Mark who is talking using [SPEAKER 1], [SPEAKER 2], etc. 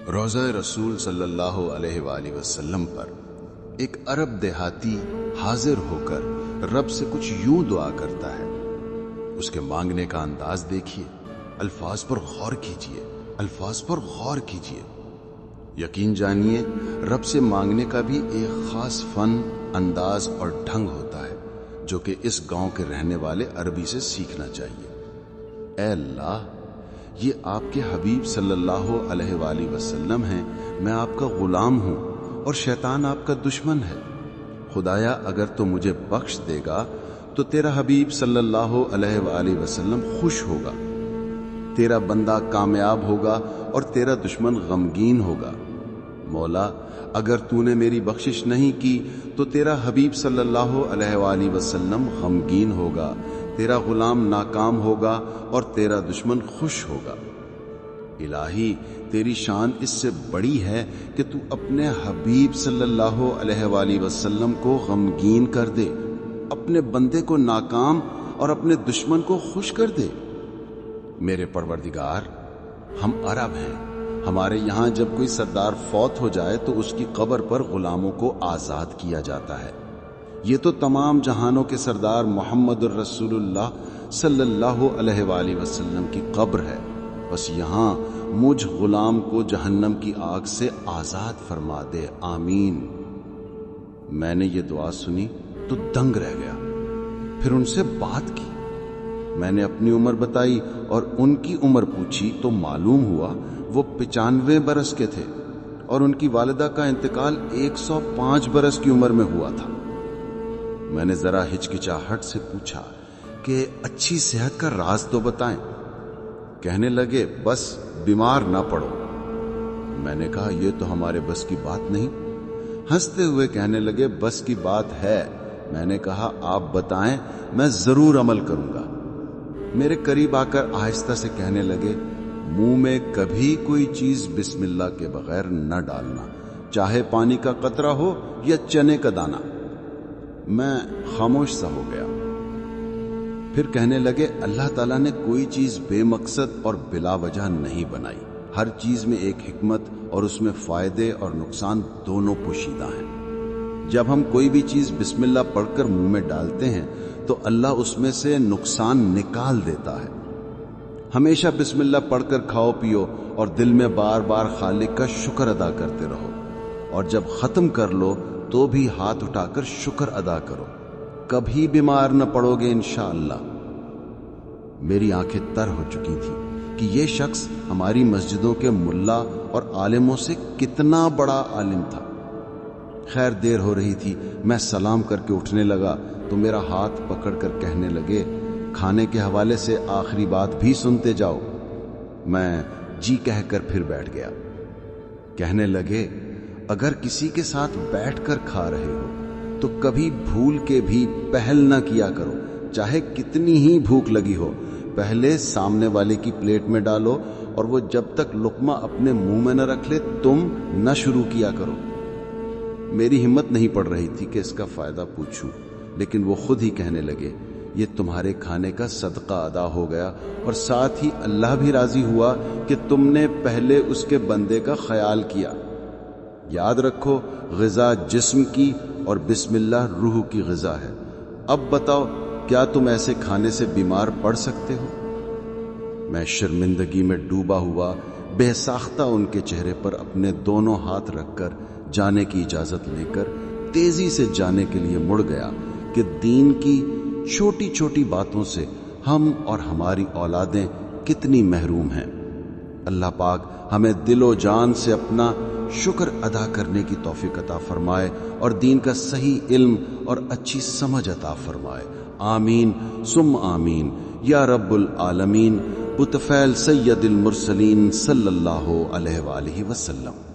[SPEAKER 1] روضہ رسول صلی اللہ علیہ وآلہ وسلم پر ایک عرب دیہاتی حاضر ہو کر رب سے کچھ یوں دعا کرتا ہے. اس کے مانگنے کا انداز دیکھیے، الفاظ پر غور کیجیے، الفاظ پر غور کیجیے. یقین جانیے رب سے مانگنے کا بھی ایک خاص فن، انداز اور ڈھنگ ہوتا ہے جو کہ اس گاؤں کے رہنے والے عربی سے سیکھنا چاہیے. اے اللہ، یہ آپ کے حبیب صلی اللہ علیہ وآلہ وسلم ہیں، میں آپ کا غلام ہوں اور شیطان آپ کا دشمن ہے. خدایا اگر تو مجھے بخش دے گا تو تیرا حبیب صلی اللہ علیہ وآلہ وسلم خوش ہوگا، تیرا بندہ کامیاب ہوگا اور تیرا دشمن غمگین ہوگا. مولا اگر تو نے میری بخشش نہیں کی تو تیرا حبیب صلی اللہ علیہ وآلہ وسلم غمگین ہوگا، تیرا غلام ناکام ہوگا اور تیرا دشمن خوش ہوگا. الہی تیری شان اس سے بڑی ہے کہ تو اپنے حبیب صلی اللہ علیہ وآلہ وسلم کو غمگین کر دے، اپنے بندے کو ناکام اور اپنے دشمن کو خوش کر دے. میرے پروردگار، ہم عرب ہیں، ہمارے یہاں جب کوئی سردار فوت ہو جائے تو اس کی قبر پر غلاموں کو آزاد کیا جاتا ہے. یہ تو تمام جہانوں کے سردار محمد الرسول اللہ صلی اللہ علیہ وآلہ وسلم کی قبر ہے، بس یہاں مجھ غلام کو جہنم کی آگ سے آزاد فرما دے، آمین. میں نے یہ دعا سنی تو دنگ رہ گیا. پھر ان سے بات کی، میں نے اپنی عمر بتائی اور ان کی عمر پوچھی تو معلوم ہوا وہ 95 برس کے تھے اور ان کی والدہ کا انتقال 105 برس کی عمر میں ہوا تھا. میں نے ذرا ہچکچاہٹ سے پوچھا کہ اچھی صحت کا راز تو بتائیں. کہنے لگے بس بیمار نہ پڑو. میں نے کہا یہ تو ہمارے بس کی بات نہیں. ہنستے ہوئے کہنے لگے بس کی بات ہے. میں نے کہا آپ بتائیں، میں ضرور عمل کروں گا. میرے قریب آ کر آہستہ سے کہنے لگے منہ میں کبھی کوئی چیز بسم اللہ کے بغیر نہ ڈالنا، چاہے پانی کا قطرہ ہو یا چنے کا دانہ. میں خاموش سا ہو گیا. پھر کہنے لگے اللہ تعالیٰ نے کوئی چیز بے مقصد اور بلا وجہ نہیں بنائی، ہر چیز میں ایک حکمت اور اس میں فائدے اور نقصان دونوں پوشیدہ ہیں. جب ہم کوئی بھی چیز بسم اللہ پڑھ کر منہ میں ڈالتے ہیں تو اللہ اس میں سے نقصان نکال دیتا ہے. ہمیشہ بسم اللہ پڑھ کر کھاؤ پیو اور دل میں بار بار خالق کا شکر ادا کرتے رہو، اور جب ختم کر لو تو بھی ہاتھ اٹھا کر شکر ادا کرو. کبھی بیمار نہ پڑو گے انشاءاللہ. میری آنکھیں تر ہو چکی تھی کہ یہ شخص ہماری مسجدوں کے ملا اور عالموں سے کتنا بڑا عالم تھا. خیر دیر ہو رہی تھی، میں سلام کر کے اٹھنے لگا تو میرا ہاتھ پکڑ کر کہنے لگے کھانے کے حوالے سے آخری بات بھی سنتے جاؤ. میں جی کہہ کر پھر بیٹھ گیا. کہنے لگے اگر کسی کے ساتھ بیٹھ کر کھا رہے ہو تو کبھی بھول کے بھی پہل نہ کیا کرو، چاہے کتنی ہی بھوک لگی ہو. پہلے سامنے والے کی پلیٹ میں ڈالو اور وہ جب تک لقمہ اپنے منہ میں نہ رکھ لے تم نہ شروع کیا کرو. میری ہمت نہیں پڑ رہی تھی کہ اس کا فائدہ پوچھوں، لیکن وہ خود ہی کہنے لگے یہ تمہارے کھانے کا صدقہ ادا ہو گیا اور ساتھ ہی اللہ بھی راضی ہوا کہ تم نے پہلے اس کے بندے کا خیال کیا. یاد رکھو غذا جسم کی اور بسم اللہ روح کی غذا ہے. اب بتاؤ کیا تم ایسے کھانے سے بیمار پڑ سکتے ہو؟ میں شرمندگی میں ڈوبا ہوا بے ساختہ ان کے چہرے پر اپنے دونوں ہاتھ رکھ کر جانے کی اجازت لے کر تیزی سے جانے کے لیے مڑ گیا کہ دین کی چھوٹی چھوٹی باتوں سے ہم اور ہماری اولادیں کتنی محروم ہیں. اللہ پاک ہمیں دل و جان سے اپنا شکر ادا کرنے کی توفیق عطا فرمائے اور دین کا صحیح علم اور اچھی سمجھ عطا فرمائے. آمین ثم آمین یا رب العالمین. بطفیل سید المرسلین صلی اللہ علیہ وآلہ وسلم.